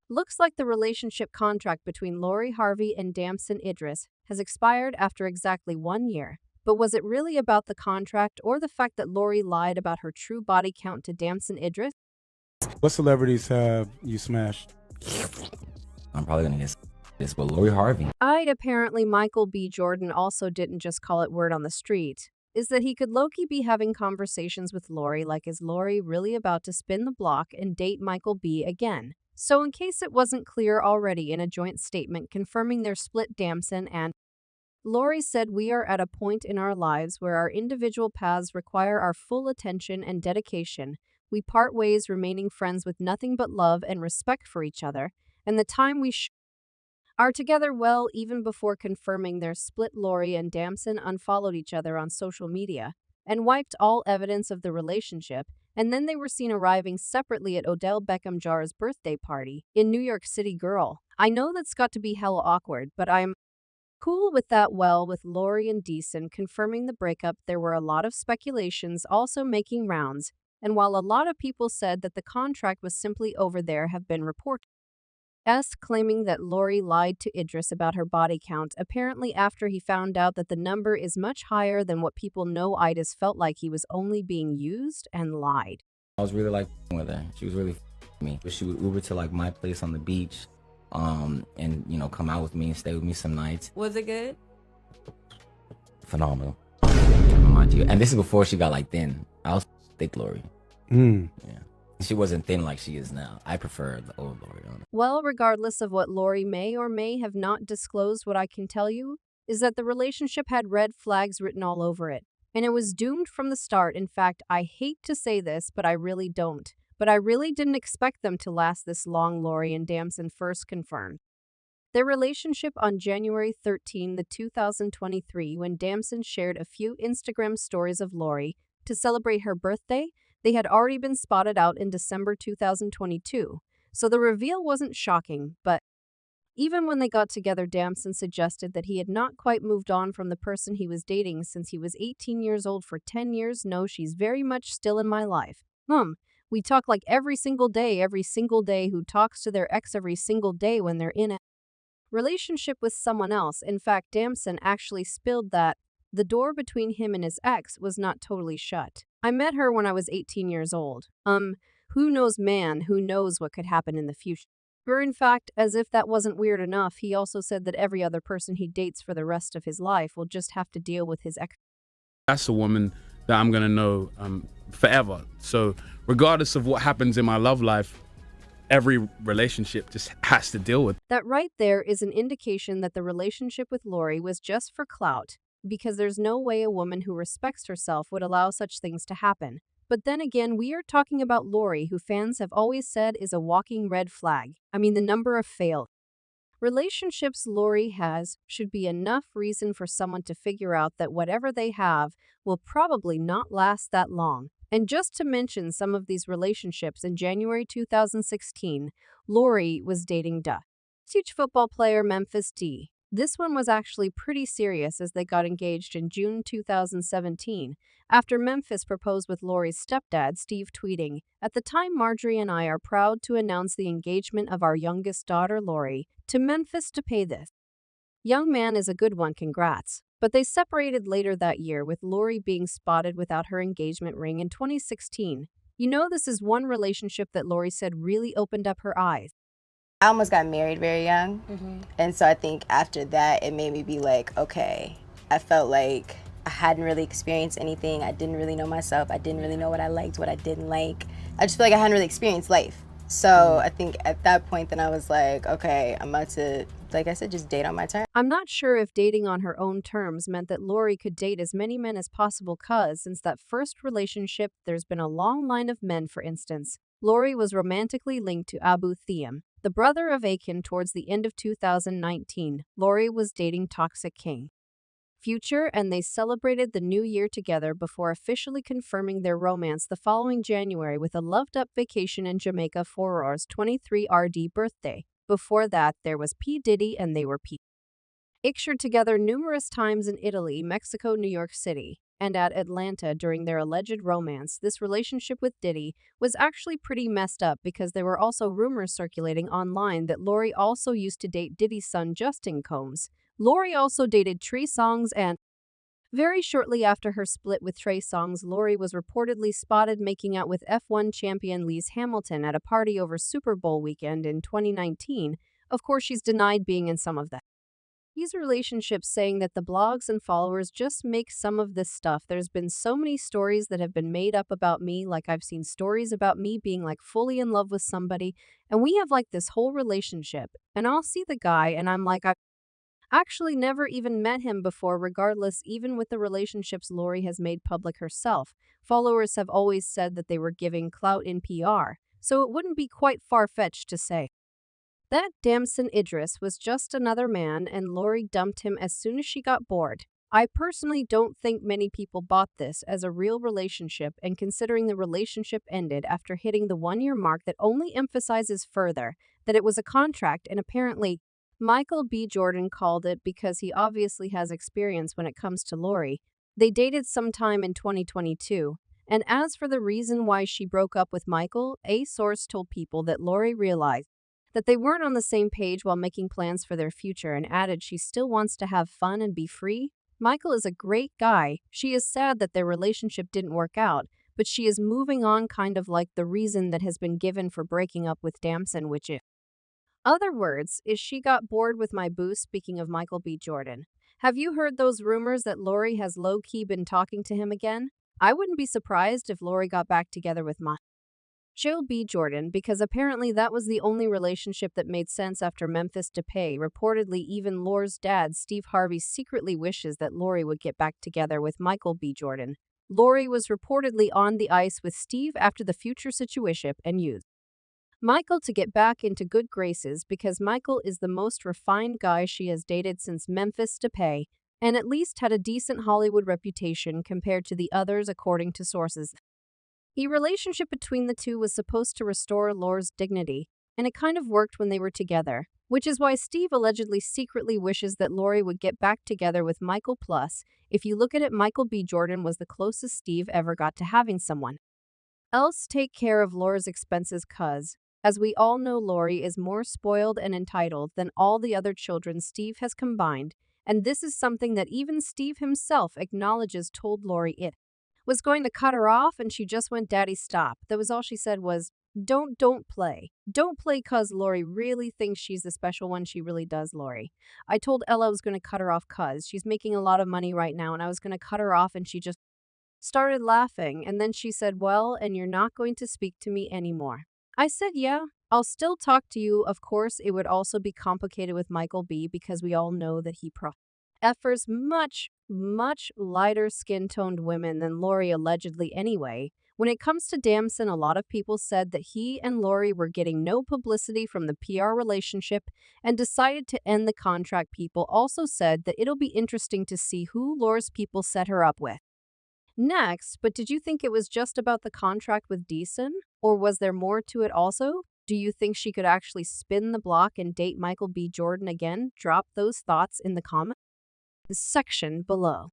Looks like the relationship contract between Lori Harvey and Damson Idris has expired after exactly 1 year. But was it really about the contract or the fact that Lori lied about her true body count to Damson Idris? What celebrities have you smashed? I'm probably gonna guess this, but Lori Harvey. Apparently Michael B. Jordan also didn't just call it word on the street. Is that he could low-key be having conversations with Lori like is Lori really about to spin the block and date Michael B. again? So in case it wasn't clear already in a joint statement confirming their split, Damson and Lori said, "We are at a point in our lives where our individual paths require our full attention and dedication. We part ways remaining friends with nothing but love and respect for each other, and the time we are together." Well, even before confirming their split, Lori and Damson unfollowed each other on social media and wiped all evidence of the relationship, and then they were seen arriving separately at Odell Beckham Jr's birthday party in New York City. Girl, I know that's got to be hella awkward, but I'm cool with that. Well, with Lori and Damson confirming the breakup, there were a lot of speculations also making rounds, and while a lot of people said that the contract was simply over, there have been reports claiming that Lori lied to Idris about her body count, apparently after he found out that the number is much higher than what people know. Idris felt like he was only being used and lied. I was really like with her. She was really me. She would Uber to like my place on the beach, and come out with me and stay with me some nights. Was it good? Phenomenal. Mind you. And this is before she got like thin. I was thick Lori. Yeah. She wasn't thin like she is now. I prefer the old Lori on it. Well, regardless of what Lori may or may have not disclosed, what I can tell you is that the relationship had red flags written all over it, and it was doomed from the start. In fact, I hate to say this, but I really don't. But I really didn't expect them to last this long. Lori and Damson first confirmed their relationship on January 13, 2023, when Damson shared a few Instagram stories of Lori to celebrate her birthday. They had already been spotted out in December 2022, so the reveal wasn't shocking, but even when they got together, Damson suggested that he had not quite moved on from the person he was dating since he was 18 years old for 10 years. "No, she's very much still in my life. We talk like every single day. Who talks to their ex every single day when they're in a relationship with someone else?" In fact, Damson actually spilled that the door between him and his ex was not totally shut. "I met her when I was 18 years old. Who knows, man? Who knows what could happen in the future?" Or in fact, as if that wasn't weird enough, he also said that every other person he dates for the rest of his life will just have to deal with his ex. That's a woman that I'm gonna know forever. So regardless of what happens in my love life, every relationship just has to deal with. That right there is an indication that the relationship with Lori was just for clout, because there's no way a woman who respects herself would allow such things to happen. But then again, we are talking about Lori, who fans have always said is a walking red flag. I mean, the number of failed relationships Lori has should be enough reason for someone to figure out that whatever they have will probably not last that long. And just to mention some of these relationships, in January 2016, Lori was dating huge football player Memphis D. This one was actually pretty serious as they got engaged in June 2017, after Memphis proposed with Lori's stepdad, Steve, tweeting, "At the time, Marjorie and I are proud to announce the engagement of our youngest daughter, Lori, to Memphis to pay this. Young man is a good one, congrats." But they separated later that year, with Lori being spotted without her engagement ring in 2016. This is one relationship that Lori said really opened up her eyes. I almost got married very young. And so I think after that, it made me be like, okay, I felt like I hadn't really experienced anything. I didn't really know myself. I didn't really know what I liked, what I didn't like. I just feel like I hadn't really experienced life. So I think at that point, then I was like, okay, I'm about to, like I said, just date on my terms. I'm not sure if dating on her own terms meant that Lori could date as many men as possible, cause since that first relationship, there's been a long line of men. For instance, Lori was romantically linked to Abu Thiam, the brother of Akin. Towards the end of 2019, Lori was dating Toxic King Future, and they celebrated the new year together before officially confirming their romance the following January with a loved-up vacation in Jamaica for Roar's 23rd birthday. Before that, there was P. Diddy, and they were pictured together numerous times in Italy, Mexico, New York City. and at Atlanta during their alleged romance. This relationship with Diddy was actually pretty messed up because there were also rumors circulating online that Lori also used to date Diddy's son Justin Combs. Lori also dated Trey Songz, and very shortly after her split with Trey Songz, Lori was reportedly spotted making out with F1 champion Lewis Hamilton at a party over Super Bowl weekend in 2019. Of course, she's denied being in some of that. These relationships, saying that the blogs and followers just make some of this stuff. There's been so many stories that have been made up about me, like I've seen stories about me being like fully in love with somebody, and we have like this whole relationship, and I'll see the guy and I'm like, I've actually never even met him before. Regardless, even with the relationships Lori has made public herself, followers have always said that they were giving clout in PR, so it wouldn't be quite far-fetched to say that Damson Idris was just another man and Lori dumped him as soon as she got bored. I personally don't think many people bought this as a real relationship, and considering the relationship ended after hitting the 1-year mark, that only emphasizes further that it was a contract, and apparently Michael B. Jordan called it because he obviously has experience when it comes to Lori. They dated sometime in 2022. And as for the reason why she broke up with Michael, a source told People that Lori realized that they weren't on the same page while making plans for their future, and added she still wants to have fun and be free. Michael is a great guy. She is sad that their relationship didn't work out, but she is moving on, kind of like the reason that has been given for breaking up with Damson, which is other words is she got bored with my boo. Speaking of Michael B. Jordan, have you heard those rumors that Lori has low-key been talking to him again? I wouldn't be surprised if Lori got back together with Michael B. Jordan, because apparently that was the only relationship that made sense after Memphis Depay. Reportedly, even Lori's dad, Steve Harvey, secretly wishes that Lori would get back together with Michael B. Jordan. Lori was reportedly on the ice with Steve after the future situation and used Michael to get back into good graces because Michael is the most refined guy she has dated since Memphis Depay, and at least had a decent Hollywood reputation compared to the others, according to sources. The relationship between the two was supposed to restore Lori's dignity, and it kind of worked when they were together, which is why Steve allegedly secretly wishes that Lori would get back together with Michael. Plus, if you look at it, Michael B. Jordan was the closest Steve ever got to having someone else take care of Lori's expenses, cuz, as we all know, Lori is more spoiled and entitled than all the other children Steve has combined, and this is something that even Steve himself acknowledges. Told Lori it was going to cut her off, and she just went, "Daddy, stop." That was all she said was, don't play. Don't play, cuz Lori really thinks she's the special one. She really does, Lori. I told Ella I was going to cut her off cuz she's making a lot of money right now, and I was going to cut her off, and she just started laughing, and then she said, "Well, and you're not going to speak to me anymore." I said, "Yeah, I'll still talk to you." Of course, it would also be complicated with Michael B because we all know that he prefers much lighter skin-toned women than Lori allegedly anyway. When it comes to Damson, a lot of people said that he and Lori were getting no publicity from the PR relationship and decided to end the contract. People also said that it'll be interesting to see who Lori's people set her up with next. But did you think it was just about the contract with Deason? Or was there more to it also? Do you think she could actually spin the block and date Michael B. Jordan again? Drop those thoughts in the comment section below.